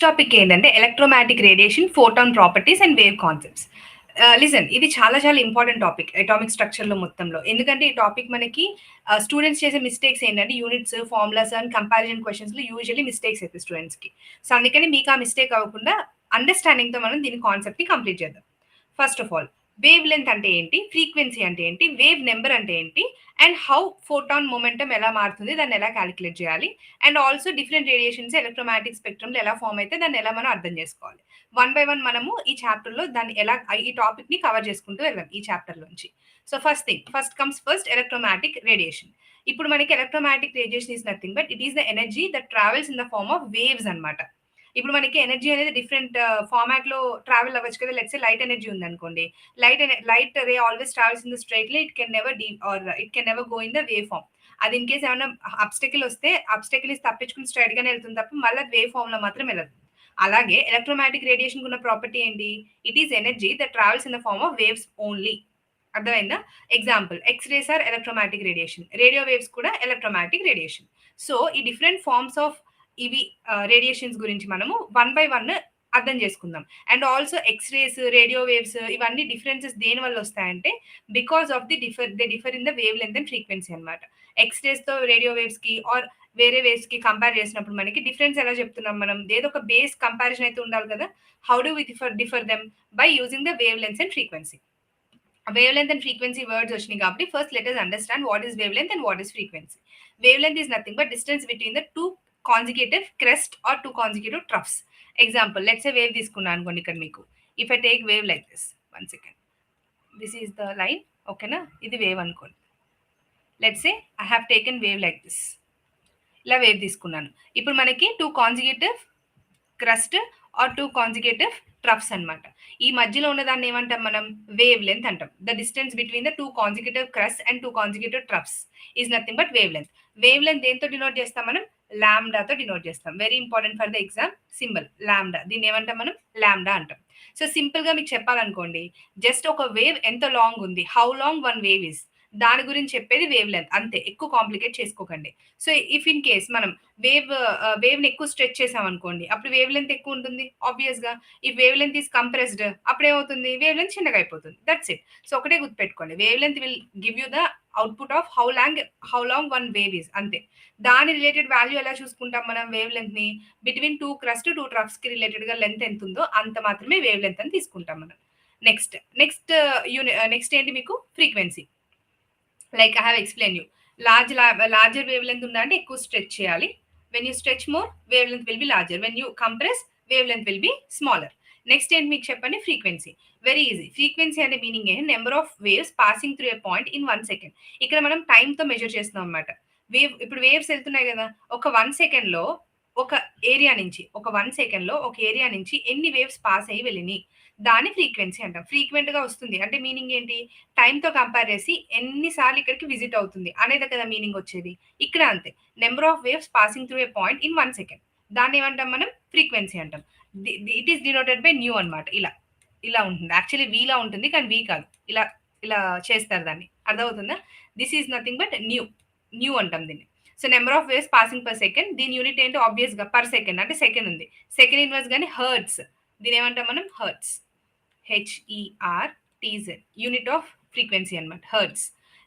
Next topic ఏంటంటే electromagnetic radiation, photon properties and wave concepts. Listen, ఇది చాలా చాలా ఇంపార్టెంట్ టాపిక్ అటామిక్ స్ట్రక్చర్‌లో మొత్తంలో. ఎందుకంటే ఈ టాపిక్ మనకి స్టూడెంట్స్ చేసే మిస్టేక్స్ ఏంటంటే యూనిట్స్, ఫార్ములాస్ అండ్ కంపారిజన్ క్వెషన్స్‌లో యూజువల్లీ మిస్టేక్స్ అయితాయి స్టూడెంట్స్‌కి. సో, అందుకని మీకు ఆ మిస్టేక్ అవ్వకుండా అండర్‌స్టాండింగ్‌తో మనం దీని కాన్సెప్ట్‌ని కంప్లీట్ చేద్దాం. First of all, wave length అంటే ఏంటి? ఫ్రీక్వెన్సీ అంటే ఏంటి? వేవ్ నంబర్ అంటే ఏంటి? అండ్ హౌ ఫోటాన్ మొమెంటమ్ ఎలా మారుతుంది? దాన్ని ఎలా కాలిక్యులేట్ చేయాలి? And also different radiations electromagnetic స్పెక్ట్రమ్‌లో ఎలా ఫార్మ్ అయితే దాన్ని ఎలా మనం అర్థం చేసుకోవాలి. వన్ బై వన్ మనము ఈ చాప్టర్‌లో దాన్ని ఎలా ఈ టాపిక్‌ని కవర్ చేసుకుంటూ వెళ్దాం ఈ చాప్టర్‌లోంచి. So first thing, first comes first electromagnetic radiation. ఇప్పుడు మనకి electromagnetic radiation is nothing but it is the energy that travels in the form of waves అన్నమాట. ఇప్పుడు మనకి ఎనర్జీ అనేది డిఫరెంట్ ఫార్మాట్‌లో ట్రావెల్ అవ్వచ్చు కదా! లెట్స్ సే లైట్ ఎనర్జీ ఉందనుకోండి. Light ray always travels in the straight line. It can never it can never go in the wave form. అది in case ఏమన్నా అబ్స్టకిల్ వస్తే అబ్స్టకిల్ తప్పించుకొని స్ట్రెయిట్ గానే వెళ్తుంది తప్ప మళ్ళీ వేవ్ ఫార్మ్ లో మాత్రం వెళ్ళదు. అలాగే ఎలక్ట్రోమాగ్నెటిక్ రేడియేషన్ ఉన్న ప్రాపర్టీ ఏంటి? It is energy that travels in the form of waves only. అర్థమైందా? Example, X rays are electromagnetic radiation, radio waves కూడా ఎలక్ట్రోమాగ్నెటిక్ రేడియేషన్. సో ఈ డిఫరెంట్ ఫార్మ్స్ ఆఫ్ ఇవి రేడియేషన్స్ గురించి మనము వన్ బై వన్ అర్థం చేసుకుందాం. And also X rays, radio waves ఇవన్నీ differences దేని వల్ల వస్తాయంటే because of they differ in the wave length and frequency అనమాట. ఎక్స్ రేస్ తో రేడియో వేవ్స్ కి ఆర్ వేరే వేవ్స్ కి కంపేర్ చేసినప్పుడు మనకి డిఫరెన్స్ ఎలా చెప్తున్నాం మనం? ఏదో ఒక బేస్ కంపారిజన్ అయితే ఉండాలి కదా. How do we differ them? By using the wave length and frequency. Wave length and frequency words వచ్చినాయి కాబట్టి first let us understand what is wave length and what is frequency. Wave length is nothing but distance between the two consecutive crest or two consecutive troughs. Example, let's a wave తీసుకున్నాను అనుకోండి ఇక్కడ మీకు. If I take wave like this, one second, this is the line, ఓకేనా? ఇది wave అనుకోండి. Let's say I have taken wave like this. ఇలా wave తీసుకున్నాను. ఇప్పుడు మనకి two consecutive crust or two consecutive troughs అన్నమాట. ఈ మధ్యలో ఉన్న దాన్ని ఏమంటాం మనం? వేవ్ లెంత్ అంటాం. The distance between the two consecutive crest and two consecutive troughs is nothing but wave length. Wave length దేంతో డినోట్ చేస్తాం మనం? లాంబ్డాతో డినోట్ చేస్తాం. Very important for the exam symbol lambda. దీన్ని ఏమంటాం మనం? లాంబ్డా అంటాం. సో సింపుల్ గా మీకు చెప్పాలనుకోండి, జస్ట్ ఒక వేవ్ ఎంత లాంగ్ ఉంది, how long one wave is, దాని గురించి చెప్పేది వేవ్ లెంత్. అంతే, ఎక్కువ కాంప్లికేట్ చేసుకోకండి. సో ఇఫ్ ఇన్ కేస్ మనం వేవ్ ని ఎక్కువ స్ట్రెచ్ చేసాం అనుకోండి, అప్పుడు వేవ్ లెంత్ ఎక్కువ ఉంటుంది ఆబ్వియస్ గా. ఈ వేవ్ లెంత్ ఈస్ కంప్రెస్డ్, అప్పుడు ఏమవుతుంది? వేవ్ లెంత్ చిన్నగా అయిపోతుంది. That's it. సో ఒకటే గుర్తుపెట్టుకోండి, wave length will give you the output of how long one wave is, అంతే. దాని రిలేటెడ్ వాల్యూ ఎలా చూసుకుంటాం మనం? వేవ్ లెంత్ ని between two crust, two troughs కి రిలేటెడ్ గా లెంత్ ఎంత ఉందో అంత మాత్రమే వేవ్ లెంత్ అని తీసుకుంటాం మనం. నెక్స్ట్ నెక్స్ట్ నెక్స్ట్ ఏంటి మీకు? Frequency. Like I have explain you. Larger wave length ఉందంటే ఎక్కువ స్ట్రెచ్ చేయాలి. When you stretch more, wave length will be larger. When you compress, wave length will be smaller. Next ఏంటి మీకు చెప్పండి? Frequency. Very easy. Frequency అంటే meaning A number of waves passing through a point in 1 second. ఇక్కడ మనం time తో measure చేస్తున్నాం అనమాట. ఇప్పుడు వేవ్స్ వెళ్తున్నాయి కదా, ఒక 1 సెకండ్ లో ఒక ఏరియా నుంచి ఎన్ని వేవ్స్ పాస్ అయ్యి వెళ్ళినాయి, దాని ఫ్రీక్వెన్సీ అంటాం. ఫ్రీక్వెంట్ గా వస్తుంది అంటే మీనింగ్ ఏంటి? టైమ్ తో కంపేర్ చేసి ఎన్నిసార్లు ఇక్కడికి విజిట్ అవుతుంది అనేది కదా మీనింగ్ వచ్చేది. ఇక్కడ అంతే, number of waves passing through a point in 1 second, దాన్ని ఏమంటాం మనం? ఫ్రీక్వెన్సీ అంటాం. It is denoted by new అనమాట. ఇలా ఇలా ఉంటుంది. యాక్చువల్లీ వీలా ఉంటుంది కానీ వీ కాదు, ఇలా ఇలా చేస్తారు దాన్ని. అర్థమవుతుందా? This is nothing but nu. Nu అంటాం దీన్ని. So number of waves passing per second. దీని యూనిట్ ఏంటో ఆబ్వియస్ గా పర్ సెకండ్, అంటే సెకండ్ ఉంది. సెకండ్ ఇన్వర్స్ కానీ హర్ట్స్. దీని ఏమంటాం మనం? Hertz. H E R T Z, unit of frequency అనమాట, hertz.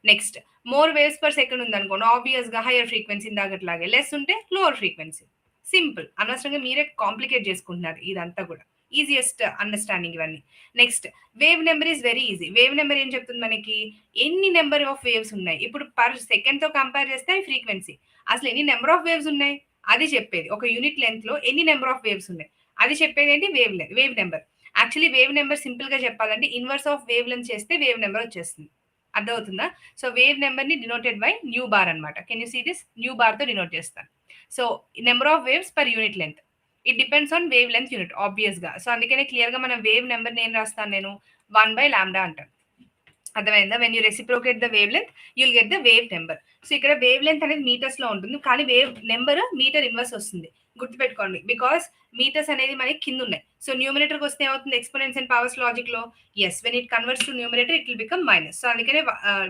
Next, more waves per second ఉంది అనుకోండి, ఆబ్వియస్ గా హైయర్ ఫ్రీక్వెన్సీ, ఇందాకట్లాగే. లెస్ ఉంటే లోవర్ ఫ్రీక్వెన్సీ. సింపుల్. అనవసరంగా మీరే కాంప్లికేట్ చేసుకుంటున్నారు ఇదంతా కూడా. ఈజియెస్ట్ అండర్స్టాండింగ్ ఇవన్నీ. Next, wave number is very easy. Wave number ఏం చెప్తుంది మనకి? ఎన్ని నెంబర్ ఆఫ్ వేవ్స్ ఉన్నాయి. ఇప్పుడు పర్ సెకండ్ తో కంపేర్ చేస్తే ఫ్రీక్వెన్సీ. అసలు ఎన్ని నెంబర్ ఆఫ్ వేవ్స్ ఉన్నాయి అది చెప్పేది. ఒక యూనిట్ లెంత్ లో ఎన్ని నెంబర్ ఆఫ్ వేవ్స్ ఉన్నాయి అది చెప్పేది ఏంటి? Wave number. Actually wave number simple గా చెప్పాలంటే ఇన్వర్స్ ఆఫ్ వేవ్ లెంత్ చేస్తే వేవ్ నెంబర్ వచ్చేస్తుంది. అర్థమవుతుందా? సో వేవ్ నెంబర్ ని డినోటెడ్ బై న్యూ బార్ అనమాట. Can you see this? Nu bar తో డినోట్ చేస్తాను. So number of waves per unit length. It depends on wave length unit obvious గా. So అందుకనే clear గా మనం వేవ్ నెంబర్ నేను రాస్తాను, నేను 1/λ అంటాను. అర్థమైందా? When you reciprocate the wave length you'll get the wave number. So ఇక్కడ వేవ్ లెంత్ అనేది మీటర్స్ లో ఉంటుంది, కానీ వేవ్ నెంబర్ మీటర్ ఇన్వర్స్ వస్తుంది. గుర్తుపెట్టుకోండి, బికాస్ మీటర్స్ అనేది మనకి కింద ఉన్నాయి. సో న్యూమినేటర్ వస్తే ఏమవుతుంది? ఎక్స్పోనెంట్స్ అండ్ పవర్స్ లాజిక్ లో yes, when it converts to numerator it will become minus. So అందుకనే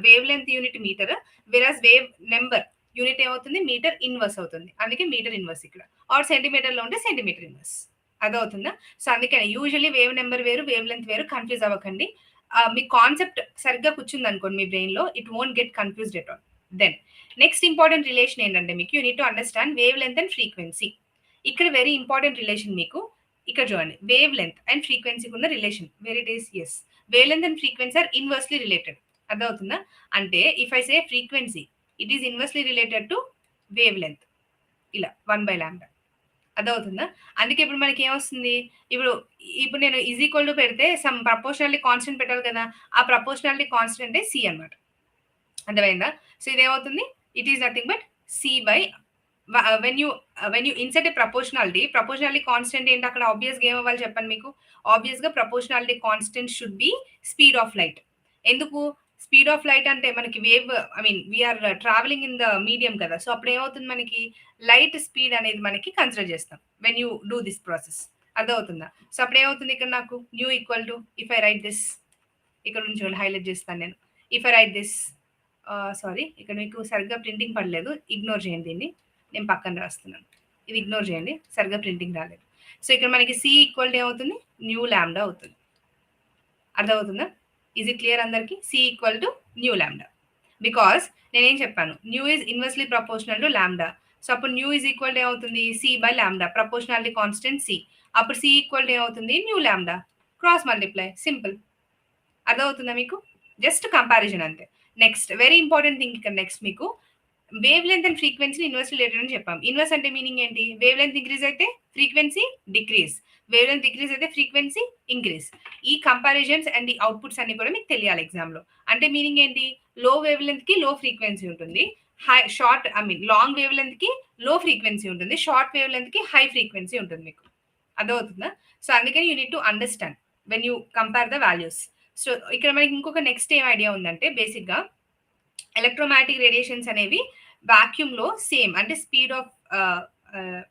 wave length unit meter, versus wave number unit ఏమవుతుంది? మీటర్ ఇన్వర్స్ అవుతుంది. అందుకే మీటర్ ఇన్వర్స్ ఇక్కడ. ఆర్ సెంటీమీటర్ లో ఉంటే సెంటీమీటర్ ఇన్వర్స్. అర్థమవుతుందా? So, అందుకనే యూజువల్లీ వేవ్ నంబర్ వేరు, వేవ్ లెంత్ వేరు కన్‌ఫ్యూజ్ అవ్వకండి. మీ కాన్సెప్ట్ సరిగ్గా కూర్చుందనుకోండి మీ బ్రెయిన్‌లో it won't get confused at all. Then next important relation ఏంటంటే మీకు you need to understand wave length and frequency. ఇక్కడ వెరీ ఇంపార్టెంట్ రిలేషన్ మీకు. ఇక్కడ చూడండి. వేవ్ లెంత్ అండ్ ఫ్రీక్వెన్సీకి ఉన్న relation. Where it is yes. Wave length and frequency are inversely related. అర్థమవుతుందా? అంటే if I say frequency it is inversely related to wave length. ఇలా 1/λ. అర్థమవుతుందా? అందుకే ఇప్పుడు మనకేమొస్తుంది, ఇప్పుడు ఇప్పుడు నేను ఈజ్ ఈక్వల్ టు పెడితే సమ్ ప్రపోర్షనాలిటీ కాన్స్టెంట్ పెట్టాలి కదా! ఆ ప్రపోర్షనాలిటీ కాన్స్టెంటే సి అన్నమాట. అర్థమైందా? సో, ఇదేమవుతుంది? It is nothing but C by when you insert a proportionality constant ఏంటి అక్కడ ఆబ్వియస్‌గా ఏమవ్వాలి చెప్పండి మీకు? ఆబ్వియస్‌గా proportionality constant should be speed of light. ఎందుకు? స్పీడ్ ఆఫ్ లైట్ అంటే మనకి wave I mean we are travelling in the medium కదా! సో, అప్పుడేమవుతుంది మనకి లైట్ స్పీడ్ అనేది మనకి కన్సిడర్ చేస్తాం. When you do this process. అర్థమవుతుందా? సో, అప్పుడేమవుతుంది ఇక్కడ నాకు nu equal to if I right this ఇక్కడ నుంచి చూడండి హైలైట్ చేస్తాను నేను. If I right this sorry ఇక్కడ మీకు సరిగ్గా ప్రింటింగ్ పడలేదు. ఇగ్నోర్ చేయండి దీన్ని. నేను పక్కన రాస్తున్నాను. ఇది ఇగ్నోర్ చేయండి. సరిగ్గా ప్రింటింగ్ రాలేదు. సో, ఇక్కడ మనకి సి ఈక్వల్ టు ఏమవుతుంది? న్యూ లాంబ్డా అవుతుంది. అర్థమవుతుందా? ఈజ్ ఇట్ క్లియర్ అందరికి? C equal to nu lambda. Because నేనేం చెప్పాను? Nu is inversely proportional to lambda. So, అప్పుడు న్యూ ఈజ్ ఈక్వల్ టు ఏమవుతుంది? C by lambda. Proportionality constant C. అప్పుడు C equal to ఏమవుతుంది? Nu lambda. Cross multiply simple. అర్థమవుతుందా మీకు? Just comparison అంతే. Next very important thing ఇక్కడ next మీకు wave length and frequency inverse related అని చెప్పాం. ఇన్వర్స్ అంటే మీనింగ్ ఏంటి? వేవ్ లెంత్ ఇంక్రీజ్ అయితే frequency decrease. Wave length decrease అయితే ఫ్రీక్వెన్సీ ఇంక్రీజ్. ఈ కంపారిజన్స్ అండ్ ఈ అవుట్‌పుట్స్ అన్ని కూడా మీకు తెలియాలి ఎగ్జామ్‌లో. అంటే మీనింగ్ ఏంటి? లో వేవ్ లెంత్‌కి లో ఫ్రీక్వెన్సీ ఉంటుంది. Short I mean long wave లెంత్‌కి లో ఫ్రీక్వెన్సీ ఉంటుంది. షార్ట్ వేవ్ లెంత్‌కి హై ఫ్రీక్వెన్సీ ఉంటుంది మీకు. అర్థమవుతుందా? సో, అందుకని you need to understand when you compare the values. So, ఇక్కడ మనకి ఇంకొక నెక్స్ట్ ఏం ఐడియా ఉందంటే బేసిక్‌గా ఎలక్ట్రోమాగ్నెటిక్ రేడియేషన్స్ అనేవి వాక్యూమ్‌లో సేమ్ అంటే స్పీడ్ ఆఫ్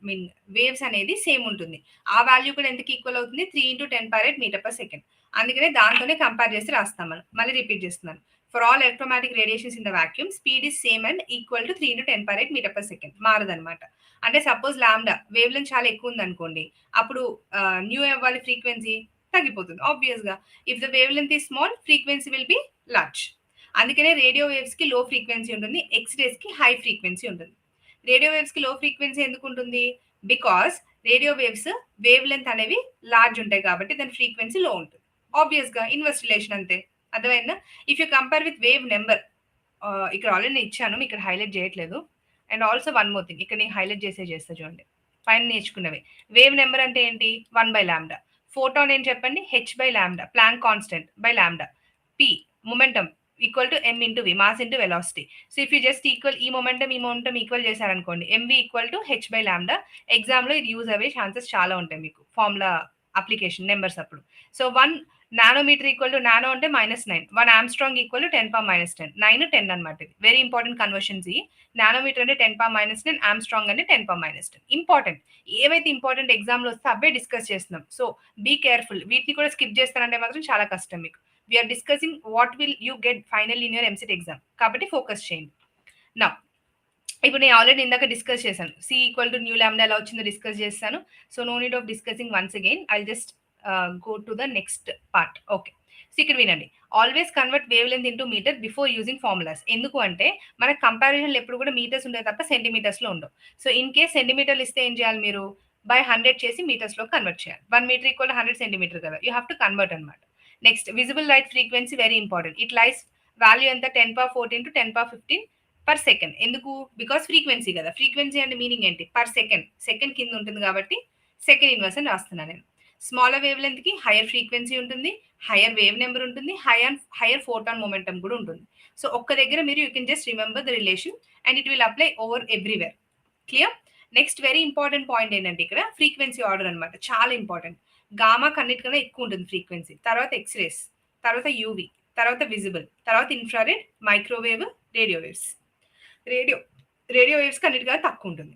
మీన్ వేవ్స్ అనేది సేమ్ ఉంటుంది. ఆ వాల్యూ కూడా ఎంతకి ఈక్వల్ అవుతుంది? 3 × 10⁻⁸ మీటర్/సెకండ్. అందుకనే దాంతోనే కంపేర్ చేసి రాస్తాం మనం. మళ్ళీ రిపీట్ చేస్తున్నాను. For all electromagnetic radiations in the vacuum speed is same and equal to 3 × 10⁻⁸ మీటర్/సెకండ్. మారదనమాట. అంటే సపోజ్ లాంబ్డా వేవ్ లెంత్ చాలా ఎక్కువ ఉందనుకోండి. అప్పుడు న్యూ అవ్వాలి ఫ్రీక్వెన్సీ తగ్గిపోతుంది ఆబ్వియస్‌గా. If the wave length is small frequency will be large. అందుకనే రేడియో వేవ్స్‌కి లో ఫ్రీక్వెన్సీ ఉంటుంది. ఎక్స్ రేస్‌కి హై ఫ్రీక్వెన్సీ ఉంటుంది. రేడియో వేవ్స్‌కి లో ఫ్రీక్వెన్సీ ఎందుకుంటుంది? Because radio waves wavelength అనేవి లార్జ్ ఉంటాయి కాబట్టి దాని ఫ్రీక్వెన్సీ లో ఉంటుంది. ఆబ్వియస్‌గా ఇన్వర్స్ రిలేషన్ అంతే. అర్థమైందా? If you compare with wave number ఇక్కడ ఆల్రెడీ నేను ఇచ్చాను. ఇక్కడ హైలైట్ చేయట్లేదు. And also one more thing ఇక్కడ నేను హైలైట్ చేస్తా చూడండి. పైన నేర్చుకున్నవే. వేవ్ నంబర్ అంటే ఏంటి? 1/λ. ఫోటాన్ ఏంటి చెప్పండి? h/λ. Planck constant by lambda. p momentum equal to m into v mass into velocity. So if you just equal ఈ మొమెంటం ఈక్వల్ చేశారనుకోండి mv ఈక్వల్ టు h/λ. ఎగ్జామ్‌లో ఇది యూజ్ అయ్యే ఛాన్సెస్ చాలా ఉంటాయి మీకు. ఫార్ములా అప్లికేషన్ నంబర్స్ అప్పుడు. So 1 nanometer equal to nano అంటే -9. 1 ఆమ్‌స్ట్రాంగ్ ఈక్వల్ టు 10⁻⁻10. 9 10 అన్నమాట ఇది. వెరీ ఇంపార్టెంట్ కన్వర్షన్స్ ఇయి. నానోమీటర్ అంటే 10⁻⁻10, ఆమ్‌స్ట్రాంగ్ అంటే 10⁻⁻10. ఇంపార్టెంట్. ఏవైతే ఇంపార్టెంట్ ఎగ్జామ్‌లో వస్తే అవే డిస్కస్ చేస్తున్నాం. So be careful. వీటిని కూడా స్కిప్ చేస్తానంటే మాత్రం చాలా కష్టం మీకు. We are discussing what will you get finally in your EAMCET exam. కాబట్టి ఫోకస్ చేయండి. నౌ ఇప్పుడు నేను ఆల్రెడీ ఇందాక డిస్కస్ చేశాను. C equal to nu lambda ఎలా వచ్చిందో డిస్కస్ చేశాను. So no need of discussing once again. I'll just go to the next part. Okay. So ఇక్కడ వినండి. Always convert wave length into meter before using formulas. ఎందుకు అంటే మనకు కంపారిజన్‌లో ఎప్పుడు కూడా మీటర్స్ ఉంటాయి తప్ప సెంటీమీటర్స్‌లో ఉండవు. సో ఇన్ కేస్ సెంటీమీటర్లు ఇస్తే ఏం చేయాలి మీరు? బై 100 చేసి మీటర్స్‌లోకి కన్వర్ట్ చేయాలి. 1 మీటర్ ఈక్వల్ టు 100 సెంటీమీటర్ కదా! యూ హావ్ టు కన్వర్ట్ అన్నమాట. Next visible light frequency very important. It lies value ఎంత 10⁻14 టు 10⁻15 పర్ సెకండ్. ఎందుకు? బికాస్ ఫ్రీక్వెన్సీ కదా! ఫ్రీక్వెన్సీ అంటే మీనింగ్ ఏంటి? Per second. సెకండ్ కింద ఉంటుంది కాబట్టి సెకండ్ ఇన్వర్స్ అని రాస్తున్నాను నేను. స్మాలర్ వేవ్ లెంత్‌కి హైయర్ ఫ్రీక్వెన్సీ ఉంటుంది. హైయర్ వేవ్ నంబర్ ఉంటుంది. హైయర్ ఫోటాన్ మొమెంటం కూడా ఉంటుంది. సో ఒక్క దగ్గర మీరు you can just remember the relation and it will apply over everywhere. Clear? Next very important point ఏంటంటే ఇక్కడ ఫ్రీక్వెన్సీ ఆర్డర్ అన్నమాట. చాలా ఇంపార్టెంట్. గామాకి అన్నిటికన్నా ఎక్కువ ఉంటుంది ఫ్రీక్వెన్సీ. తర్వాత ఎక్స్ రేస్, తర్వాత యూవీ, తర్వాత విజిబుల్, తర్వాత infrared, microwave, radio waves. Radio వేవ్స్‌కి అన్నిటికన్నా తక్కువ ఉంటుంది.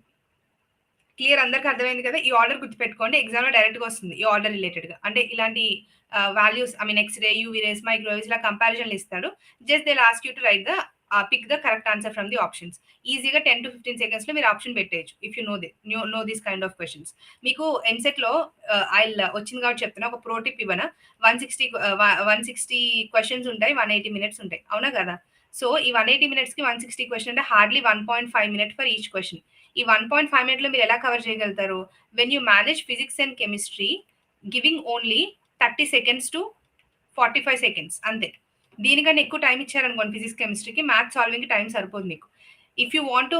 క్లియర్ అందరికి అర్థమైంది కదా! ఈ ఆర్డర్ గుర్తుపెట్టుకోండి. ఎగ్జామ్‌లో డైరెక్ట్‌గా వస్తుంది. ఈ ఆర్డర్ రిలేటెడ్‌గా. అంటే ఇలాంటి values I mean X ray, UV rays, microwaves ఇలా కంపారిజన్‌లు ఇస్తాడు. Just they will ask you to write the pick the correct answer from the options. ఈజీగా 10-15 సెకండ్స్‌లో మీరు ఆప్షన్ పెట్టేయొచ్చు. If you know this kind of questions. మీకు ఎంసెట్‌లో వచ్చింది కాబట్టి చెప్తున్నా. ఒక ప్రో టిప్ ఇవ్వనా? 160 క్వెషన్స్ ఉంటాయి. 180 మినిట్స్ ఉంటాయి. అవునా కదా? సో, ఈ 180 మినిట్స్‌కి 160 క్వెషన్ అంటే hardly 1.5 minute for each question. ఈ 1.5 మినిట్‌లో మీరు ఎలా కవర్ చేయగలుగుతారు? When you manage physics and chemistry giving only 30 seconds to 45 seconds అంతే. దీనికన్నా ఎక్కువ టైం ఇచ్చారనుకోండి ఫిజిక్స్, కెమిస్ట్రీకి మ్యాథ్స్ సాల్వింగ్‌కి టైం సరిపోదు మీకు. If you want to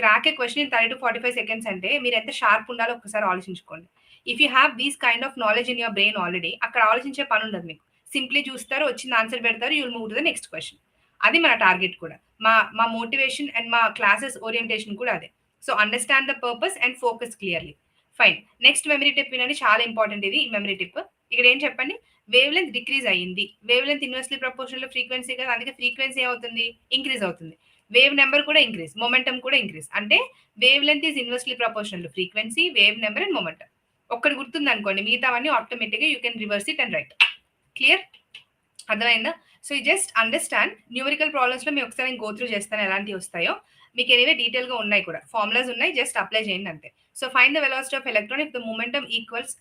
crack A question in 30-45 seconds అంటే మీరు ఎంత షార్ప్ ఉండాలో ఒక్కసారి ఆలోచించుకోండి. If you have these kind of knowledge in your brain already అక్కడ ఆలోచించే పని ఉండదు మీకు. సింప్లీ చూస్తారు, వచ్చింది ఆన్సర్ పెడతారు, you will move to the next question. అది మన టార్గెట్ కూడా. మా మా మోటివేషన్ అండ్ మా క్లాసెస్ ఓరియంటేషన్ కూడా అదే. So understand the purpose and focus clearly. Fine. Next memory tip వినండి, చాలా ఇంపార్టెంట్ ఇది ఈ మెమరీ టిప్. ఇక్కడ ఏం చెప్పండి? వేవ్ లెంత్ డిక్రీజ్ అయ్యింది. Wavelength inversely proportional frequency కదా, అందుకే ఫ్రీక్వెన్సీ ఏమవుతుంది? ఇంక్రీజ్ అవుతుంది. వేవ్ నెంబర్ కూడా ఇంక్రీజ్, మొమెంటం కూడా ఇంక్రీజ్. అంటే wavelength is inversely proportional to frequency, wave number and momentum. ఒక్కటి గుర్తుంది అనుకోండి, మిగతావన్నీ ఆటోమేటిక్‌గా you can reverse it and write. Clear? అర్థమైందా? So you just understand. Numerical ప్రాబ్లమ్స్‌లో మీరు ఒకసారి నేను గో త్రూ చేస్తాను ఎలాంటివి వస్తాయో. మీకు ఎనీవే డీటెయిల్‌గా ఉన్నాయి కూడా. ఫార్ములాస్ ఉన్నాయి, జస్ట్ అప్లై చేయండి అంతే. So find the velocity of electron if the momentum equals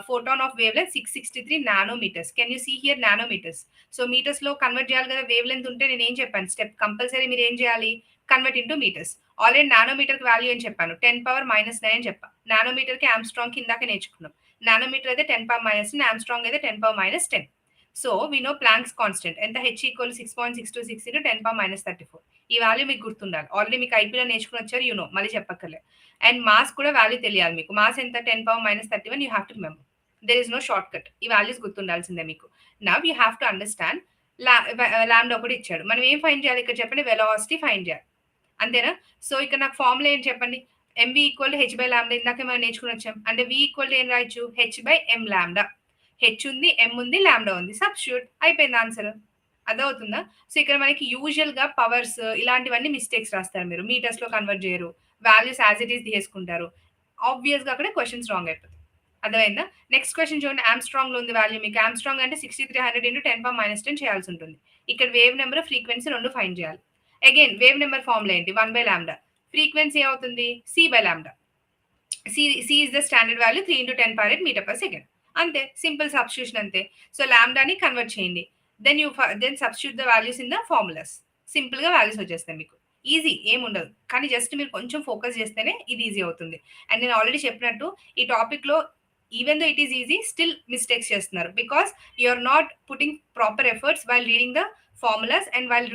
photon of wavelength 663 nanometres. Can you see here nanometres? So మీటర్స్‌లో కన్వర్ట్ చేయాలి కదా, వేవ్ లెంత్ ఉంటే నేనేం చెప్పాను స్టెప్ కంపల్సరీ మీరు ఏం చేయాలి? Convert into metres. ఆల్రెడీ నానోమీటర్‌కి వాల్యూ ఏం చెప్పాను? 10⁻−9 అని చెప్పా. నానోమీటర్‌కి ఆమ్‌స్ట్రాంగ్‌కి ఇందాక నేర్చుకున్నాం. నానోమీటర్ అయితే 10⁻9, ఆమ్‌స్ట్రాంగ్ అయితే 10⁻10. So we know Planck's constant ఎంత? h equal 6.626 into 10⁻34. ఈ వాల్యూ మీకు గుర్తుండాలి. ఆల్రెడీ మీకు ఐపీలో నేర్చుకుని వచ్చారు, యూ నో, మళ్ళీ చెప్పక్కర్లే. అండ్ మాస్ కూడా వాల్యూ తెలియాలి మీకు. మాస్ ఎంత? 10⁻31. You have to remember. There is no short cut. ఈ వాల్యూస్ గుర్తుండాల్సిందే మీకు. Now you have to understand. Lambda ఒకటి ఇచ్చాడు. మనం ఏం ఫైండ్ చేయాలి ఇక్కడ చెప్పండి? వెలాసిటీ ఫైండ్ చేయాలి. అంతేనా? సో ఇక్కడ నాకు ఫార్ములా ఏంటి చెప్పండి? mv equal to h by lambda. ఇందాక మనం నేర్చుకుని వచ్చాం. అంటే v ఈక్వల్ టు ఏం రాయొచ్చు? h by m lambda. H ఉంది, ఎం ఉంది, లాంబ్డా ఉంది. సబ్స్టిట్యూట్ అయిపోయింది ఆన్సర్. అర్థమవుతుందా? సో ఇక్కడ మనకి యూజువల్‌గా పవర్స్ ఇలాంటివన్నీ మిస్టేక్స్ రాస్తారు మీరు. మీటర్స్‌లో కన్వర్ట్ చేయరు. వాల్యూస్ యాస్ ఇట్ ఈస్ తీసుకుంటారు. ఆబ్వియస్‌గా అక్కడ క్వెషన్స్ రాంగ్ అయిపోతాయి. అర్థమైందా? నెక్స్ట్ క్వెషన్ చూడండి. ఆమ్‌స్ట్రాంగ్‌లో ఉంది వాల్యూ మీకు. ఆమ్‌స్ట్రాంగ్ అంటే 6300 ఇంటూ 10⁻10 చేయాల్సి ఉంటుంది. ఇక్కడ వేవ్ నెంబర్, ఫ్రీక్వెన్సీ 2 ఫైండ్ చేయాలి. అగైన్ వేవ్ నెంబర్ ఫార్ములా ఏంటి? 1 బై లాంబ్డా. ఫ్రీక్వెన్సీ ఏమవుతుంది? C by lambda. C is the standard value 3 into 10⁻8 meter per second. అంతే, సింపుల్ సబ్స్టిట్యూషన్ అంతే. సో లాంబ్డాని కన్వర్ట్ చేయండి. Then substitute the values in the formulas. Simple గా values వచ్చేస్తాయి మీకు. Easy, ఏముండదు. కానీ జస్ట్ మీరు కొంచెం ఫోకస్ చేస్తేనే ఇది ఈజీ అవుతుంది. అండ్ నేను ఆల్రెడీ చెప్పినట్టు ఈ టాపిక్ లో even though it is easy, still mistakes చేస్తున్నారు. Because you are not putting proper efforts while reading the formulas and while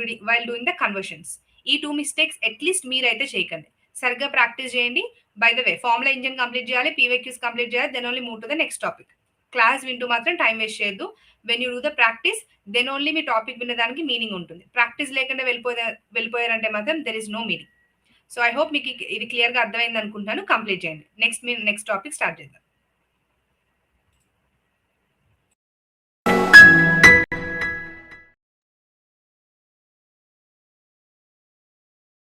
doing the conversions. ఈ 2 మిస్టేక్స్ అట్లీస్ట్ మీరైతే చేయకండి. సరిగ్గా ప్రాక్టీస్ చేయండి. By the way, formula engine complete చేయాలి, PYQs complete చేయాలి, then only move to the next topic. Class వింటూ మాత్రం time waste చేయొద్దు. When you do the practice, then only మీ టాపిక్ వినడానికి మీనింగ్ ఉంటుంది. ప్రాక్టీస్ లేకుండా వెళ్ళిపోయారంటే మాత్రం there is no meaning. So I hope మీకు ఇది క్లియర్ గా అర్థమైంది అనుకుంటున్నాను. కంప్లీట్ చేయండి. నెక్స్ట్ టాపిక్ స్టార్ట్ చేద్దాం.